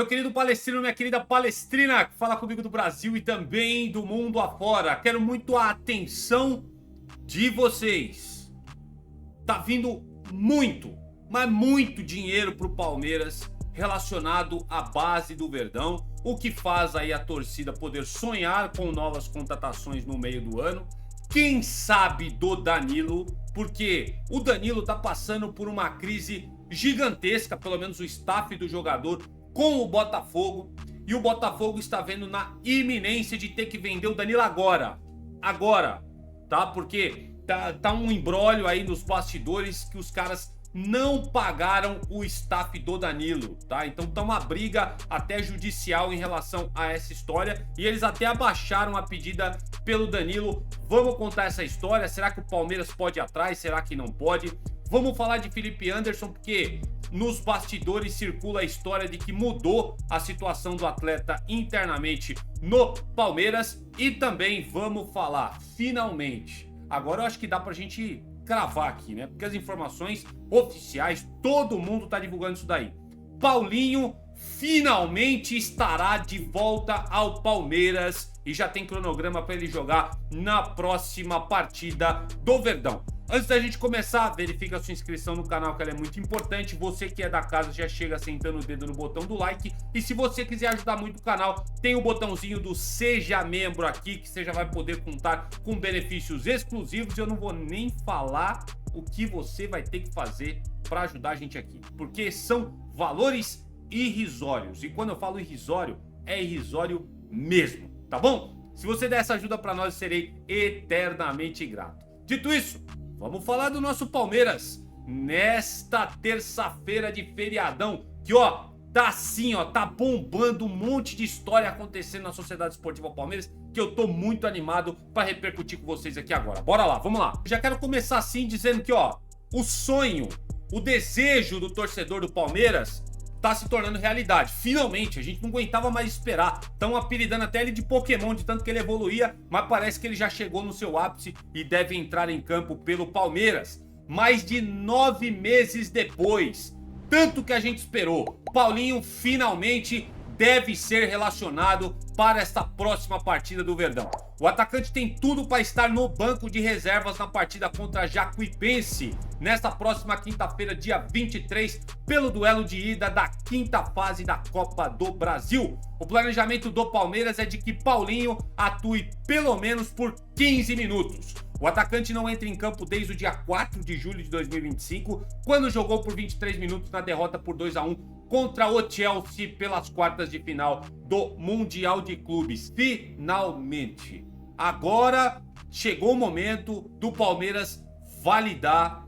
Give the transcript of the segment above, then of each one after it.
Meu querido palestrino, minha querida palestrina, que fala comigo do Brasil e também do mundo afora. Quero muito a atenção de vocês. Tá vindo muito, mas muito dinheiro pro Palmeiras relacionado à base do Verdão, o que faz aí a torcida poder sonhar com novas contratações no meio do ano. Quem sabe do Danilo, porque o Danilo tá passando por uma crise gigantesca, pelo menos o staff do jogador, com o Botafogo, e o Botafogo está vendo na iminência de ter que vender o Danilo agora, tá? Porque tá um imbróglio aí nos bastidores que os caras não pagaram o staff do Danilo, tá? Então tá uma briga até judicial em relação a essa história, e eles até abaixaram a pedida pelo Danilo. Vamos contar essa história, será que o Palmeiras pode ir atrás, será que não pode? Vamos falar de Felipe Anderson, porque nos bastidores circula a história de que mudou a situação do atleta internamente no Palmeiras. E também vamos falar, finalmente, agora eu acho que dá pra gente cravar aqui, né? Porque as informações oficiais, todo mundo tá divulgando isso daí. Paulinho finalmente estará de volta ao Palmeiras e já tem cronograma para ele jogar na próxima partida do Verdão. Antes da gente começar, verifica a sua inscrição no canal, que ela é muito importante. Você que é da casa já chega sentando o dedo no botão do like. E se você quiser ajudar muito o canal, tem o botãozinho do Seja Membro aqui, que você já vai poder contar com benefícios exclusivos. Eu não vou nem falar o que você vai ter que fazer para ajudar a gente aqui, porque são valores irrisórios. E quando eu falo irrisório, é irrisório mesmo, tá bom? Se você der essa ajuda para nós, eu serei eternamente grato. Dito isso, vamos falar do nosso Palmeiras nesta terça-feira de feriadão, que ó, tá assim, ó, tá bombando um monte de história acontecendo na Sociedade Esportiva Palmeiras, que eu tô muito animado para repercutir com vocês aqui agora. Bora lá, vamos lá. Já quero começar assim dizendo que ó, o sonho, o desejo do torcedor do Palmeiras tá se tornando realidade. Finalmente, a gente não aguentava mais esperar. Estão apelidando até ele de Pokémon, de tanto que ele evoluía, mas parece que ele já chegou no seu ápice e deve entrar em campo pelo Palmeiras. Mais de 9 meses depois, tanto que a gente esperou, Paulinho finalmente deve ser relacionado para esta próxima partida do Verdão. O atacante tem tudo para estar no banco de reservas na partida contra a Jacuipense, nesta próxima quinta-feira, dia 23, pelo duelo de ida da quinta fase da Copa do Brasil. O planejamento do Palmeiras é de que Paulinho atue pelo menos por 15 minutos. O atacante não entra em campo desde o dia 4 de julho de 2025, quando jogou por 23 minutos na derrota por 2-1 contra o Chelsea pelas quartas de final do Mundial de Clubes. Finalmente, agora chegou o momento do Palmeiras validar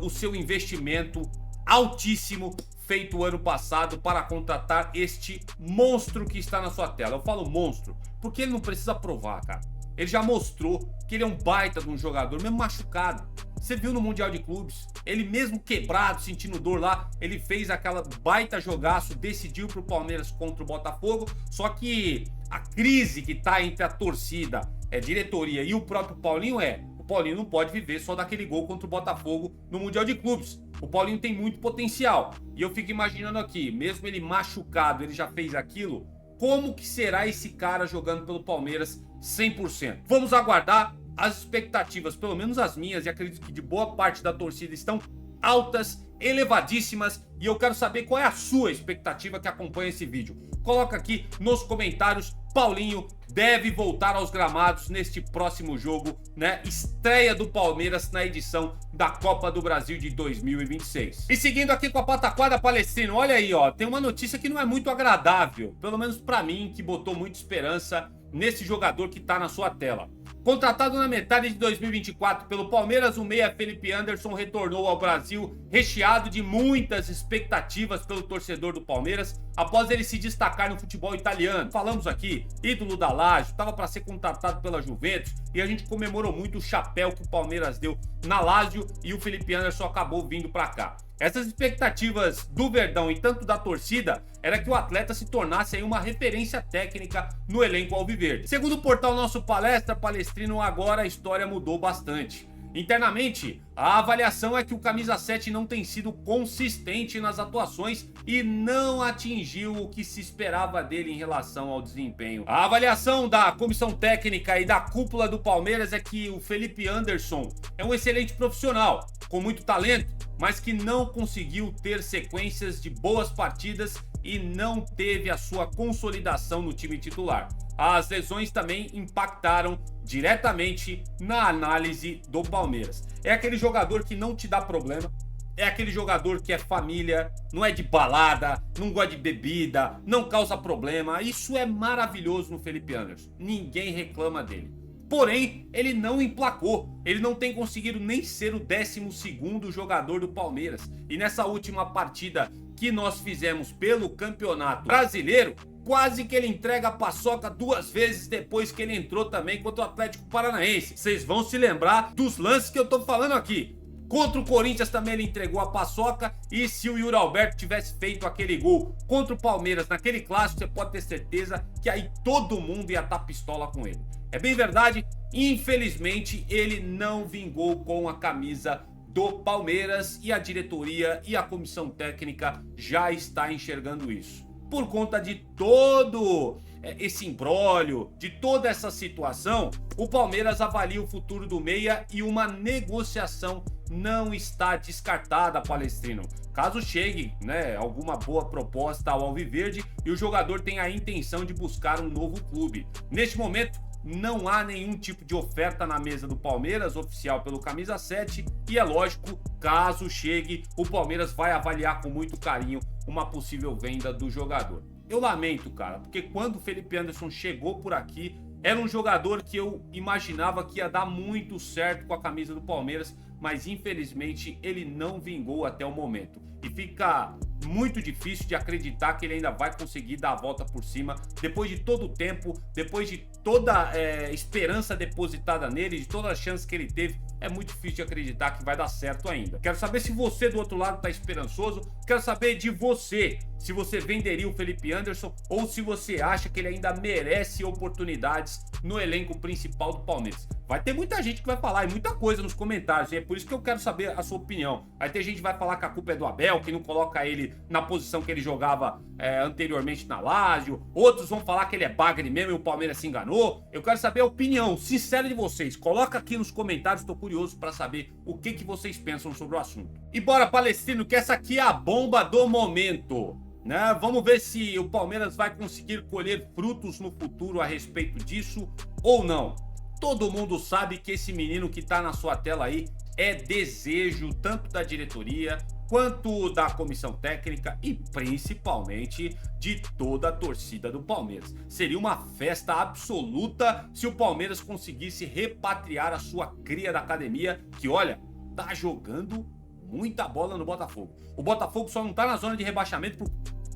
o seu investimento altíssimo feito ano passado para contratar este monstro que está na sua tela. Eu falo monstro porque ele não precisa provar, cara. Ele já mostrou que ele é um baita de um jogador, mesmo machucado. Você viu no Mundial de Clubes, ele mesmo quebrado, sentindo dor lá, ele fez aquela baita jogaço, decidiu pro Palmeiras contra o Botafogo. Só que a crise que tá entre a torcida, a diretoria e o próprio Paulinho o Paulinho não pode viver só daquele gol contra o Botafogo no Mundial de Clubes. O Paulinho tem muito potencial. E eu fico imaginando aqui, mesmo ele machucado, ele já fez aquilo. Como que será esse cara jogando pelo Palmeiras 100%? Vamos aguardar. As expectativas, pelo menos as minhas, e acredito que de boa parte da torcida, estão altas, elevadíssimas, e eu quero saber qual é a sua expectativa que acompanha esse vídeo. Coloca aqui nos comentários. Paulinho deve voltar aos gramados neste próximo jogo, né? Estreia do Palmeiras na edição da Copa do Brasil de 2026. E seguindo aqui com a pataquada palestrina, olha aí, ó, tem uma notícia que não é muito agradável, pelo menos pra mim, que botou muita esperança nesse jogador que tá na sua tela. Contratado na metade de 2024 pelo Palmeiras, o meia Felipe Anderson retornou ao Brasil recheado de muitas expectativas pelo torcedor do Palmeiras após ele se destacar no futebol italiano. Falamos aqui, ídolo da Lazio, estava para ser contratado pela Juventus e a gente comemorou muito o chapéu que o Palmeiras deu na Lazio e o Felipe Anderson acabou vindo para cá. Essas expectativas do Verdão e tanto da torcida era que o atleta se tornasse aí uma referência técnica no elenco alviverde. Segundo o portal Nosso Palestra Palestrino, agora a história mudou bastante. Internamente, a avaliação é que o camisa 7 não tem sido consistente nas atuações e não atingiu o que se esperava dele em relação ao desempenho. A avaliação da comissão técnica e da cúpula do Palmeiras é que o Felipe Anderson é um excelente profissional, com muito talento, mas que não conseguiu ter sequências de boas partidas e não teve a sua consolidação no time titular. As lesões também impactaram diretamente na análise do Palmeiras. É aquele jogador que não te dá problema, é aquele jogador que é família, não é de balada, não gosta de bebida, não causa problema. Isso é maravilhoso no Felipe Anderson, ninguém reclama dele. Porém, ele não emplacou, ele não tem conseguido nem ser o 12º jogador do Palmeiras. E nessa última partida que nós fizemos pelo Campeonato Brasileiro, quase que ele entrega a paçoca 2 vezes depois que ele entrou também contra o Atlético Paranaense. Vocês vão se lembrar dos lances que eu tô falando aqui. Contra o Corinthians também ele entregou a paçoca, e se o Yuri Alberto tivesse feito aquele gol contra o Palmeiras naquele clássico, você pode ter certeza que aí todo mundo ia estar pistola com ele. É bem verdade, infelizmente ele não vingou com a camisa do Palmeiras e a diretoria e a comissão técnica já está enxergando isso. Por conta de todo esse imbróglio, de toda essa situação, o Palmeiras avalia o futuro do meia e uma negociação não está descartada, Palestrino. Caso chegue, alguma boa proposta ao Alviverde e o jogador tenha a intenção de buscar um novo clube. Neste momento, não há nenhum tipo de oferta na mesa do Palmeiras, oficial pelo camisa 7, e é lógico, caso chegue, o Palmeiras vai avaliar com muito carinho uma possível venda do jogador. Eu lamento, cara, porque quando o Felipe Anderson chegou por aqui, era um jogador que eu imaginava que ia dar muito certo com a camisa do Palmeiras, mas infelizmente ele não vingou até o momento. E fica muito difícil de acreditar que ele ainda vai conseguir dar a volta por cima, depois de todo o tempo, depois de toda esperança depositada nele, de todas as chances que ele teve. É muito difícil de acreditar que vai dar certo ainda. Quero saber se você do outro lado tá esperançoso, quero saber de você, se você venderia o Felipe Anderson ou se você acha que ele ainda merece oportunidades no elenco principal do Palmeiras. Vai ter muita gente que vai falar e muita coisa nos comentários, e é por isso que eu quero saber a sua opinião. Vai ter gente que vai falar que a culpa é do Abel, que não coloca ele na posição que ele jogava anteriormente na Lazio. Outros vão falar que ele é bagre mesmo e o Palmeiras se enganou. Eu quero saber a opinião sincera de vocês. Coloca aqui nos comentários, tô curioso para saber o que vocês pensam sobre o assunto. E bora, Palestrino, que essa aqui é a bomba do momento, né? Vamos ver se o Palmeiras vai conseguir colher frutos no futuro a respeito disso ou não. Todo mundo sabe que esse menino que tá na sua tela aí é desejo tanto da diretoria quanto da comissão técnica e principalmente de toda a torcida do Palmeiras. Seria uma festa absoluta se o Palmeiras conseguisse repatriar a sua cria da academia, que olha, tá jogando muita bola no Botafogo. O Botafogo só não tá na zona de rebaixamento,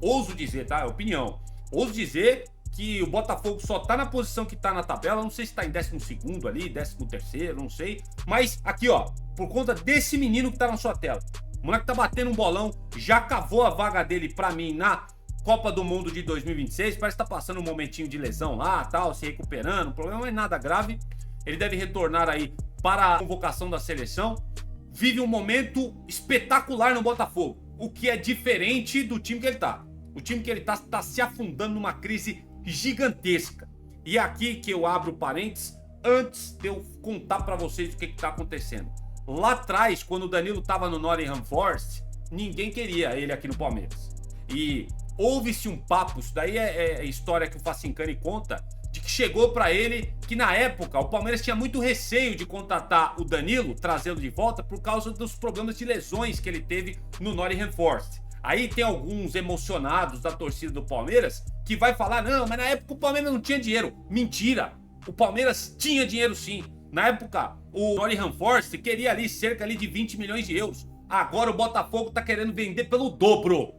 ouso dizer, tá? É opinião. Ouso dizer que o Botafogo só tá na posição que tá na tabela, não sei se tá em 12º ali, 13º, não sei. Mas aqui, ó, por conta desse menino que tá na sua tela. O moleque tá batendo um bolão, já cavou a vaga dele pra mim na Copa do Mundo de 2026. Parece que tá passando um momentinho de lesão lá, tal, se recuperando. O problema não é nada grave. Ele deve retornar aí para a convocação da seleção. Vive um momento espetacular no Botafogo, o que é diferente do time que ele tá. O time que ele tá se afundando numa crise gigantesca. E aqui que eu abro parênteses antes de eu contar pra vocês o que tá acontecendo. Lá atrás, quando o Danilo tava no Nottingham Forest, ninguém queria ele aqui no Palmeiras. E houve-se um papo, isso daí é história que o Facincani conta, de que chegou pra ele que na época o Palmeiras tinha muito receio de contratar o Danilo, trazê-lo de volta por causa dos problemas de lesões que ele teve no Nottingham Forest. Aí tem alguns emocionados da torcida do Palmeiras que vai falar, não, mas na época o Palmeiras não tinha dinheiro. Mentira, o Palmeiras tinha dinheiro sim. Na época, o Nottingham Forest queria ali cerca ali de 20 milhões de euros. Agora o Botafogo tá querendo vender pelo dobro.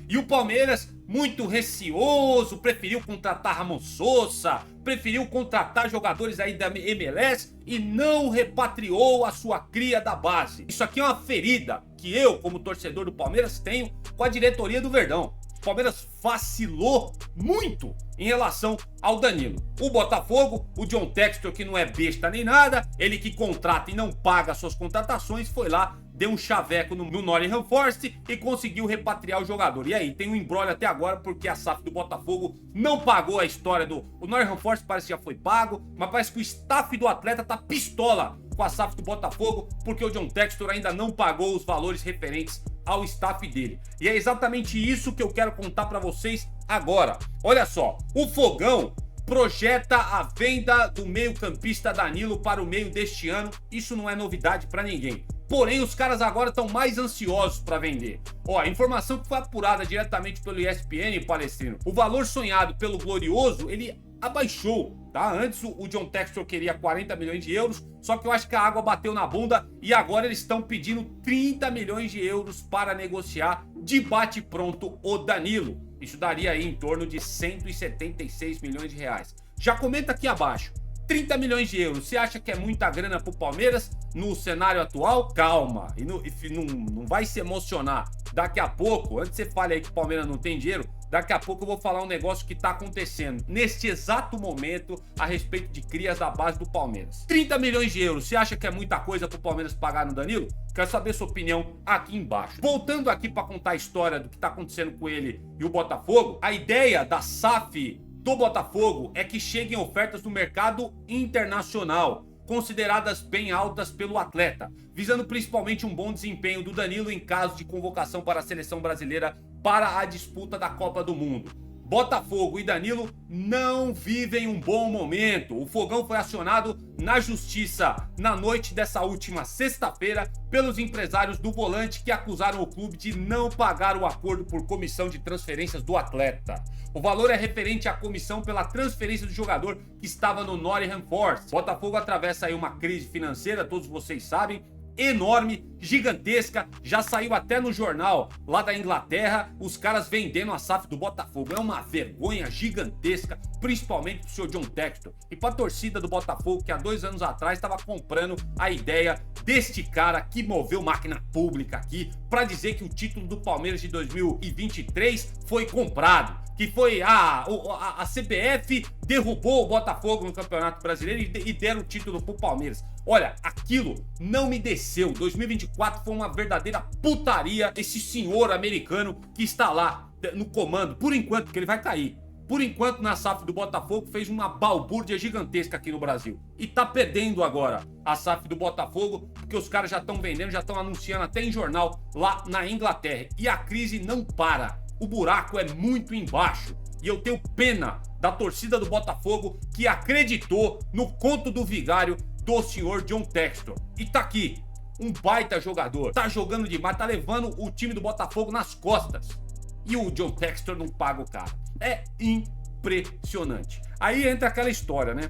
E o Palmeiras, muito receoso, preferiu contratar Ramon Sosa, preferiu contratar jogadores aí da MLS e não repatriou a sua cria da base. Isso aqui é uma ferida que eu, como torcedor do Palmeiras, tenho com a diretoria do Verdão. O Palmeiras vacilou muito em relação ao Danilo. O Botafogo, o John Textor, que não é besta nem nada, ele que contrata e não paga suas contratações, foi lá, deu um chaveco no Nottingham Forest e conseguiu repatriar o jogador. E aí, tem um embrólio até agora porque a SAF do Botafogo não pagou a história do... O Nottingham Forest parece que já foi pago, mas parece que o staff do atleta tá pistola com a SAF do Botafogo porque o John Textor ainda não pagou os valores referentes ao staff dele. E é exatamente isso que eu quero contar para vocês agora. Olha só, o Fogão projeta a venda do meio-campista Danilo para o meio deste ano. Isso não é novidade para ninguém. Porém, os caras agora estão mais ansiosos para vender. Ó, a informação que foi apurada diretamente pelo ESPN, Palestrino, o valor sonhado pelo Glorioso, ele abaixou, tá? Antes o John Textor queria 40 milhões de euros, só que eu acho que a água bateu na bunda e agora eles estão pedindo 30 milhões de euros para negociar de bate-pronto o Danilo. Isso daria aí em torno de 176 milhões de reais. Já comenta aqui abaixo. 30 milhões de euros, você acha que é muita grana pro Palmeiras no cenário atual? Calma, e não vai se emocionar. Daqui a pouco, antes que você fale aí que o Palmeiras não tem dinheiro, daqui a pouco eu vou falar um negócio que tá acontecendo neste exato momento a respeito de crias da base do Palmeiras. 30 milhões de euros, você acha que é muita coisa pro Palmeiras pagar no Danilo? Quero saber sua opinião aqui embaixo. Voltando aqui para contar a história do que tá acontecendo com ele e o Botafogo, a ideia da SAF do Botafogo é que cheguem ofertas no mercado internacional, consideradas bem altas pelo atleta, visando principalmente um bom desempenho do Danilo em caso de convocação para a seleção brasileira para a disputa da Copa do Mundo. Botafogo e Danilo não vivem um bom momento. O Fogão foi acionado na justiça na noite dessa última sexta-feira pelos empresários do volante que acusaram o clube de não pagar o acordo por comissão de transferências do atleta. O valor é referente à comissão pela transferência do jogador que estava no Nottingham Forest. Botafogo atravessa aí uma crise financeira, todos vocês sabem, enorme, gigantesca, já saiu até no jornal lá da Inglaterra, os caras vendendo a SAF do Botafogo. É uma vergonha gigantesca, principalmente pro seu John Textor e pra torcida do Botafogo, que há 2 anos atrás estava comprando a ideia deste cara que moveu máquina pública aqui pra dizer que o título do Palmeiras de 2023 foi comprado, que foi a CBF derrubou o Botafogo no Campeonato Brasileiro e deram o título pro Palmeiras. Olha, aquilo não me desceu. 2024 foi uma verdadeira putaria. Esse senhor americano que está lá no comando, por enquanto, porque ele vai cair. Por enquanto, na SAF do Botafogo, fez uma balbúrdia gigantesca aqui no Brasil. E tá perdendo agora a SAF do Botafogo, porque os caras já estão vendendo, já estão anunciando até em jornal lá na Inglaterra. E a crise não para. O buraco é muito embaixo. E eu tenho pena da torcida do Botafogo que acreditou no conto do vigário do senhor John Textor. E tá aqui, um baita jogador, tá jogando demais, tá levando o time do Botafogo nas costas. E o John Textor não paga o cara. É impressionante. Aí entra aquela história, né?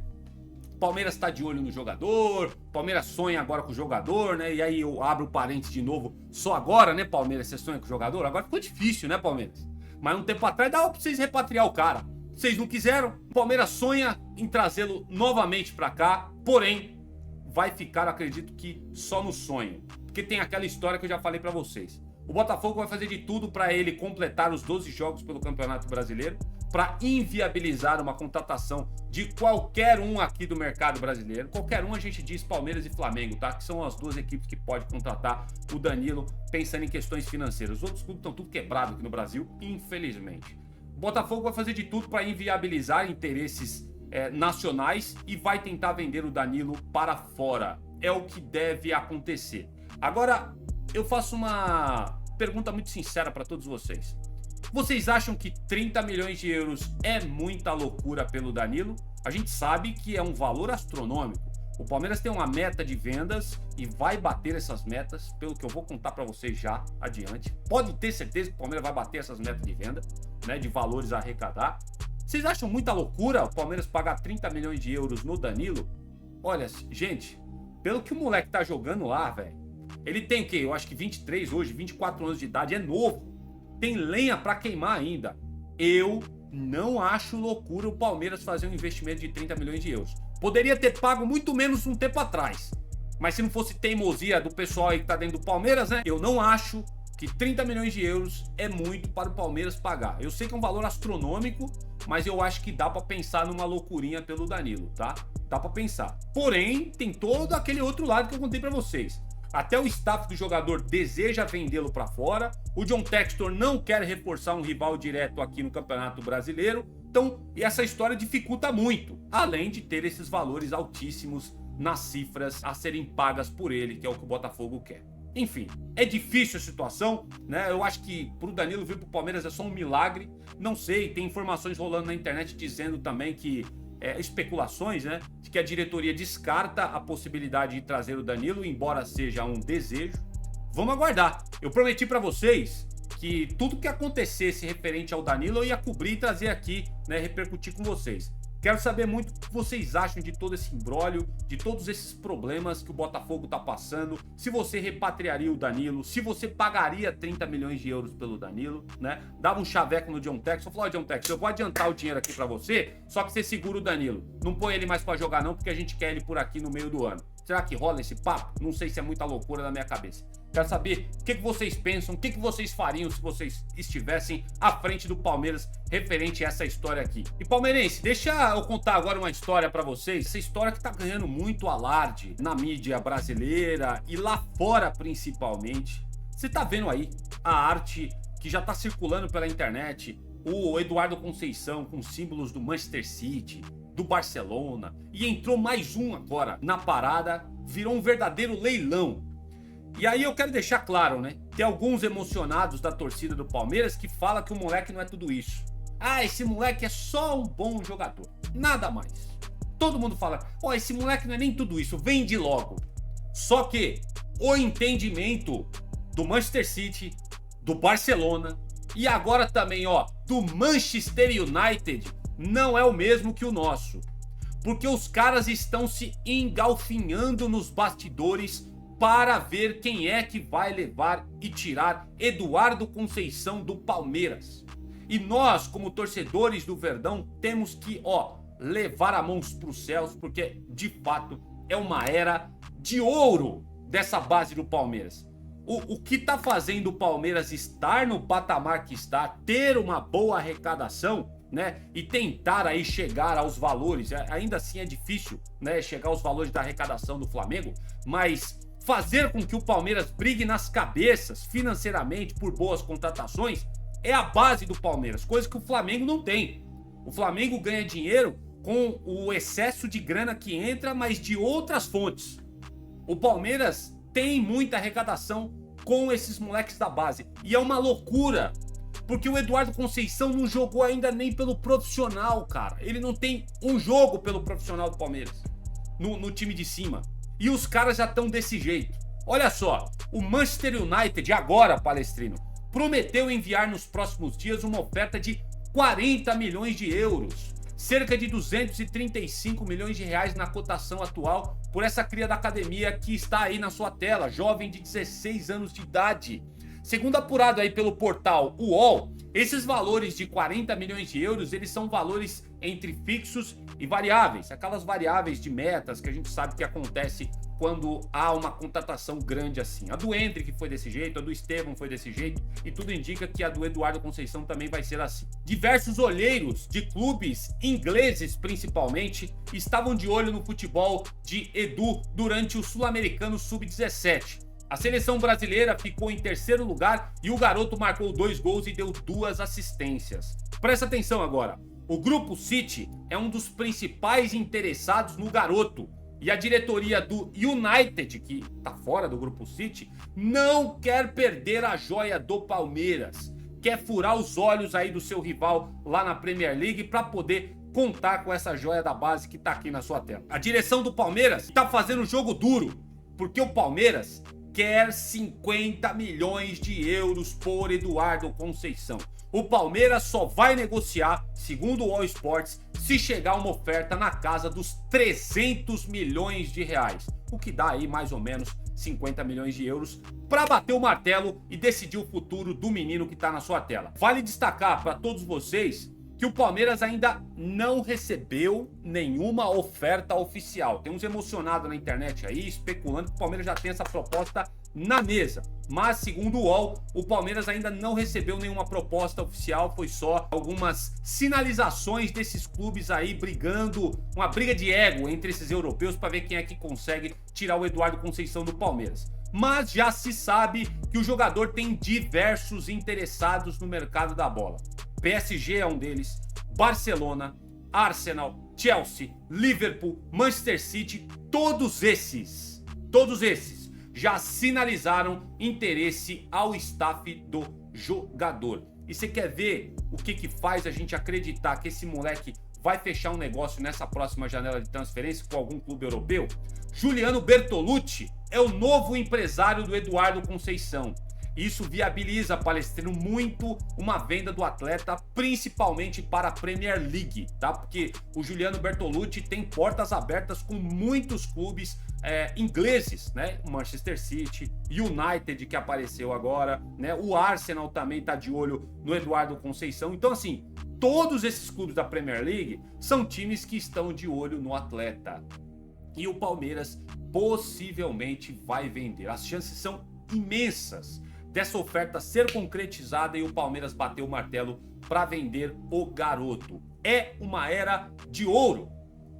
Palmeiras tá de olho no jogador, Palmeiras sonha agora com o jogador, né? E aí eu abro o parênteses de novo, só agora, né, Palmeiras, você sonha com o jogador? Agora ficou difícil, né, Palmeiras? Mas um tempo atrás dava pra vocês repatriar o cara. Vocês não quiseram, o Palmeiras sonha em trazê-lo novamente pra cá, porém, vai ficar, acredito que, só no sonho. Porque tem aquela história que eu já falei pra vocês. O Botafogo vai fazer de tudo para ele completar os 12 jogos pelo Campeonato Brasileiro, para inviabilizar uma contratação de qualquer um aqui do mercado brasileiro. Qualquer um, a gente diz Palmeiras e Flamengo, tá? Que são as duas equipes que podem contratar o Danilo pensando em questões financeiras. Os outros clubes estão tudo quebrado aqui no Brasil, infelizmente. O Botafogo vai fazer de tudo para inviabilizar interesses nacionais e vai tentar vender o Danilo para fora. É o que deve acontecer. Agora, eu faço uma pergunta muito sincera para todos vocês. Vocês acham que 30 milhões de euros é muita loucura pelo Danilo? A gente sabe que é um valor astronômico. O Palmeiras tem uma meta de vendas e vai bater essas metas, pelo que eu vou contar para vocês já adiante. Pode ter certeza que o Palmeiras vai bater essas metas de venda, né, de valores a arrecadar. Vocês acham muita loucura o Palmeiras pagar 30 milhões de euros no Danilo? Olha, gente, pelo que o moleque tá jogando lá, velho, ele tem o quê? Eu acho que 23 hoje, 24 anos de idade, é novo. Tem lenha pra queimar ainda. Eu não acho loucura o Palmeiras fazer um investimento de 30 milhões de euros. Poderia ter pago muito menos um tempo atrás. Mas se não fosse teimosia do pessoal aí que tá dentro do Palmeiras, né? Eu não acho que 30 milhões de euros é muito para o Palmeiras pagar. Eu sei que é um valor astronômico, mas eu acho que dá para pensar numa loucurinha pelo Danilo, tá? Dá para pensar. Porém, tem todo aquele outro lado que eu contei para vocês. Até o staff do jogador deseja vendê-lo para fora. O John Textor não quer reforçar um rival direto aqui no Campeonato Brasileiro. Então, essa história dificulta muito. Além de ter esses valores altíssimos nas cifras a serem pagas por ele, que é o que o Botafogo quer. Enfim, é difícil a situação, né? Eu acho que pro Danilo vir pro Palmeiras é só um milagre. Não sei, tem informações rolando na internet dizendo também que especulações, né, de que a diretoria descarta a possibilidade de trazer o Danilo, embora seja um desejo. Vamos aguardar. Eu prometi para vocês que tudo que acontecesse referente ao Danilo eu ia cobrir e trazer aqui, né, repercutir com vocês. Quero saber muito o que vocês acham de todo esse imbróglio, de todos esses problemas que o Botafogo tá passando, se você repatriaria o Danilo, se você pagaria 30 milhões de euros pelo Danilo, né? Dava um chaveco no John Textor, falou, ó, John Textor, eu vou adiantar o dinheiro aqui pra você, só que você segura o Danilo. Não põe ele mais pra jogar não, porque a gente quer ele por aqui no meio do ano. Será que rola esse papo? Não sei se é muita loucura na minha cabeça. Quero saber o que vocês pensam, o que vocês fariam se vocês estivessem à frente do Palmeiras referente a essa história aqui. E palmeirense, deixa eu contar agora uma história pra vocês. Essa história que tá ganhando muito alarde na mídia brasileira e lá fora principalmente. Você tá vendo aí a arte que já tá circulando pela internet, o Eduardo Conceição com símbolos do Manchester City, do Barcelona, e entrou mais um agora na parada, virou um verdadeiro leilão. E aí eu quero deixar claro, né? Tem alguns emocionados da torcida do Palmeiras que falam que o moleque não é tudo isso. Ah, esse moleque é só um bom jogador. Nada mais. Todo mundo fala, ó, esse moleque não é nem tudo isso, vende logo. Só que o entendimento do Manchester City, do Barcelona e agora também, ó, do Manchester United não é o mesmo que o nosso. Porque os caras estão se engalfinhando nos bastidores para ver quem é que vai levar e tirar Eduardo Conceição do Palmeiras. E nós, como torcedores do Verdão, temos que, ó, levar a mão para os céus, porque de fato é uma era de ouro dessa base do Palmeiras. O que tá fazendo o Palmeiras estar no patamar que está, ter uma boa arrecadação, né, e tentar aí chegar aos valores, ainda assim é difícil, né, chegar aos valores da arrecadação do Flamengo, mas fazer com que o Palmeiras brigue nas cabeças financeiramente por boas contratações é a base do Palmeiras, coisa que o Flamengo não tem. O Flamengo ganha dinheiro com o excesso de grana que entra, mas de outras fontes. O Palmeiras tem muita arrecadação com esses moleques da base. E é uma loucura, porque o Eduardo Conceição não jogou ainda nem pelo profissional, cara. Ele não tem um jogo pelo profissional do Palmeiras, no time de cima. E os caras já estão desse jeito. Olha só, o Manchester United, agora, Palestrino, prometeu enviar nos próximos dias uma oferta de 40 milhões de euros. Cerca de 235 milhões de reais na cotação atual por essa cria da academia que está aí na sua tela, jovem de 16 anos de idade. Segundo apurado aí pelo portal UOL, esses valores de 40 milhões de euros, eles são valores entre fixos e variáveis, aquelas variáveis de metas que a gente sabe que acontece quando há uma contratação grande assim. A do Endrick foi desse jeito, a do Estevão foi desse jeito, e tudo indica que a do Eduardo Conceição também vai ser assim. Diversos olheiros de clubes ingleses, principalmente, estavam de olho no futebol de Edu durante o Sul-Americano Sub-17. A seleção brasileira ficou em terceiro lugar e o garoto marcou 2 gols e deu 2 assistências. Presta atenção agora. O Grupo City é um dos principais interessados no garoto. E a diretoria do United, que tá fora do Grupo City, não quer perder a joia do Palmeiras. Quer furar os olhos aí do seu rival lá na Premier League para poder contar com essa joia da base que tá aqui na sua tela. A direção do Palmeiras tá fazendo jogo duro, porque o Palmeiras quer 50 milhões de euros por Eduardo Conceição. O Palmeiras só vai negociar, segundo o All Sports, se chegar uma oferta na casa dos 300 milhões de reais, o que dá aí mais ou menos 50 milhões de euros para bater o martelo e decidir o futuro do menino que está na sua tela. Vale destacar para todos vocês que o Palmeiras ainda não recebeu nenhuma oferta oficial. Tem uns emocionados na internet aí especulando que o Palmeiras já tem essa proposta na mesa. Mas, segundo o UOL, o Palmeiras ainda não recebeu nenhuma proposta oficial, foi só algumas sinalizações desses clubes aí brigando, uma briga de ego entre esses europeus para ver quem é que consegue tirar o Eduardo Conceição do Palmeiras. Mas já se sabe que o jogador tem diversos interessados no mercado da bola. PSG é um deles, Barcelona, Arsenal, Chelsea, Liverpool, Manchester City, todos esses já sinalizaram interesse ao staff do jogador. E você quer ver o que faz a gente acreditar que esse moleque vai fechar um negócio nessa próxima janela de transferência com algum clube europeu? Juliano Bertolucci é o novo empresário do Eduardo Conceição. Isso viabiliza, Palestrino, muito uma venda do atleta, principalmente para a Premier League, tá? Porque o Juliano Bertolucci tem portas abertas com muitos clubes ingleses, né? O Manchester City, United, que apareceu agora, né? O Arsenal também tá de olho no Eduardo Conceição. Então, assim, todos esses clubes da Premier League são times que estão de olho no atleta. E o Palmeiras possivelmente vai vender. As chances são imensas dessa oferta ser concretizada e o Palmeiras bater o martelo para vender o garoto. É uma era de ouro.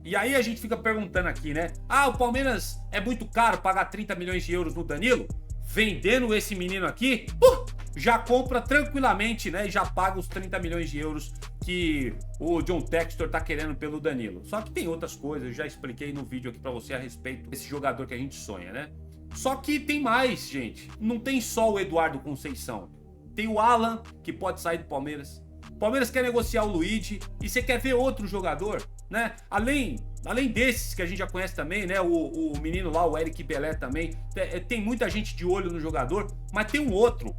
E aí a gente fica perguntando aqui, né? Ah, o Palmeiras é muito caro pagar 30 milhões de euros no Danilo? Vendendo esse menino aqui, já compra tranquilamente, né? E já paga os 30 milhões de euros que o John Textor tá querendo pelo Danilo. Só que tem outras coisas, eu já expliquei no vídeo aqui para você a respeito desse jogador que a gente sonha, né? Só que tem mais, gente. Não tem só o Eduardo Conceição. Tem o Alan, que pode sair do Palmeiras. O Palmeiras quer negociar o Luigi. E você quer ver outro jogador, né? Além desses que a gente já conhece também, né? O menino lá, o Eric Belé também. Tem muita gente de olho no jogador. Mas tem um outro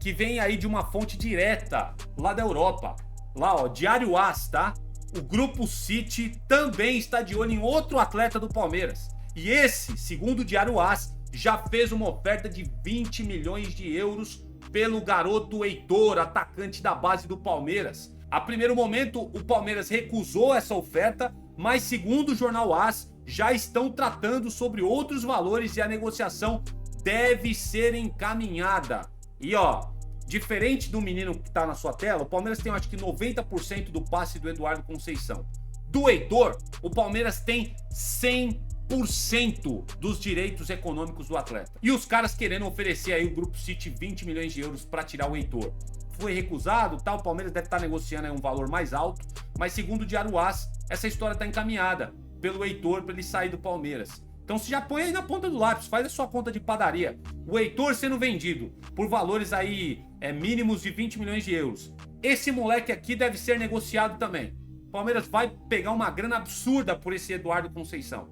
que vem aí de uma fonte direta lá da Europa. Lá, ó, Diário AS, tá? O Grupo City também está de olho em outro atleta do Palmeiras. E esse, segundo o Diário AS, já fez uma oferta de 20 milhões de euros pelo garoto Heitor, atacante da base do Palmeiras. A primeiro momento, o Palmeiras recusou essa oferta, mas segundo o jornal AS, já estão tratando sobre outros valores e a negociação deve ser encaminhada. E ó, diferente do menino que tá na sua tela, o Palmeiras tem acho que 90% do passe do Eduardo Conceição. Do Heitor, o Palmeiras tem 100% dos direitos econômicos do atleta. E os caras querendo oferecer aí o Grupo City 20 milhões de euros para tirar o Heitor. Foi recusado, tá? O Palmeiras deve estar negociando aí um valor mais alto, mas segundo o Diário AS, essa história tá encaminhada pelo Heitor para ele sair do Palmeiras. Então você já põe aí na ponta do lápis, faz a sua conta de padaria. O Heitor sendo vendido por valores aí mínimos de 20 milhões de euros. Esse moleque aqui deve ser negociado também. O Palmeiras vai pegar uma grana absurda por esse Eduardo Conceição.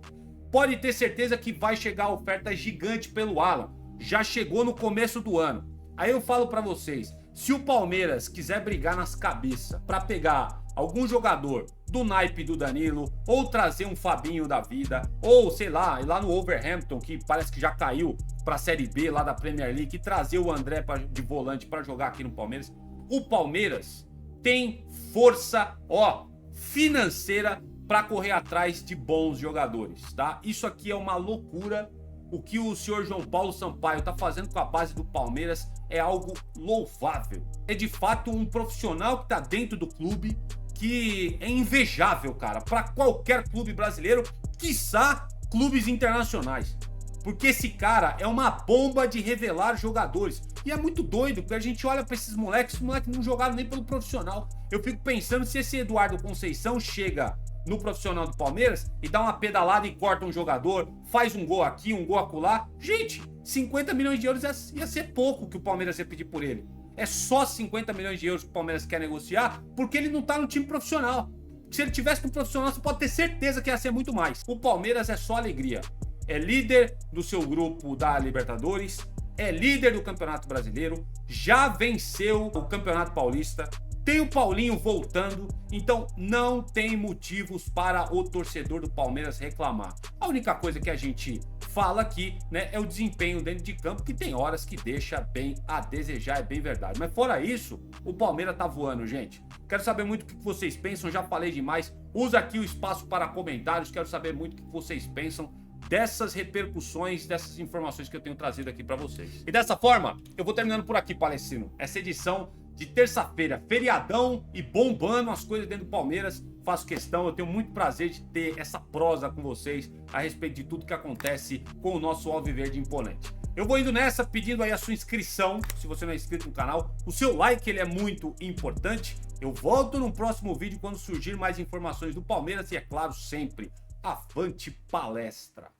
Pode ter certeza que vai chegar a oferta gigante pelo Alan. Já chegou no começo do ano. Aí eu falo pra vocês, se o Palmeiras quiser brigar nas cabeças pra pegar algum jogador do naipe do Danilo, ou trazer um Fabinho da vida, ou sei lá, ir lá no Wolverhampton, que parece que já caiu pra Série B lá da Premier League, e trazer o André de volante pra jogar aqui no Palmeiras, o Palmeiras tem força, ó, financeira para correr atrás de bons jogadores, tá? Isso aqui é uma loucura. O que o senhor João Paulo Sampaio tá fazendo com a base do Palmeiras é algo louvável. É de fato um profissional que tá dentro do clube que é invejável, cara, para qualquer clube brasileiro, quiçá clubes internacionais. Porque esse cara é uma bomba de revelar jogadores. E é muito doido, porque a gente olha para esses moleques não jogaram nem pelo profissional. Eu fico pensando se esse Eduardo Conceição chega no profissional do Palmeiras e dá uma pedalada e corta um jogador, faz um gol aqui, um gol acolá. Gente, 50 milhões de euros ia ser pouco que o Palmeiras ia pedir por ele. É só 50 milhões de euros que o Palmeiras quer negociar porque ele não tá no time profissional. Se ele tivesse no profissional, você pode ter certeza que ia ser muito mais. O Palmeiras é só alegria. É líder do seu grupo da Libertadores, é líder do Campeonato Brasileiro, já venceu o Campeonato Paulista, tem o Paulinho voltando, então não tem motivos para o torcedor do Palmeiras reclamar. A única coisa que a gente fala aqui, né, é o desempenho dentro de campo, que tem horas que deixa bem a desejar, é bem verdade. Mas fora isso, o Palmeiras tá voando, gente. Quero saber muito o que vocês pensam, já falei demais. Usa aqui o espaço para comentários, quero saber muito o que vocês pensam dessas repercussões, dessas informações que eu tenho trazido aqui para vocês. E dessa forma, eu vou terminando por aqui, Palestrino, essa edição de terça-feira, feriadão e bombando as coisas dentro do Palmeiras. Faço questão, eu tenho muito prazer de ter essa prosa com vocês a respeito de tudo que acontece com o nosso Alviverde imponente. Eu vou indo nessa, pedindo aí a sua inscrição, se você não é inscrito no canal. O seu like, ele é muito importante. Eu volto no próximo vídeo quando surgir mais informações do Palmeiras e, é claro, sempre, avante palestra!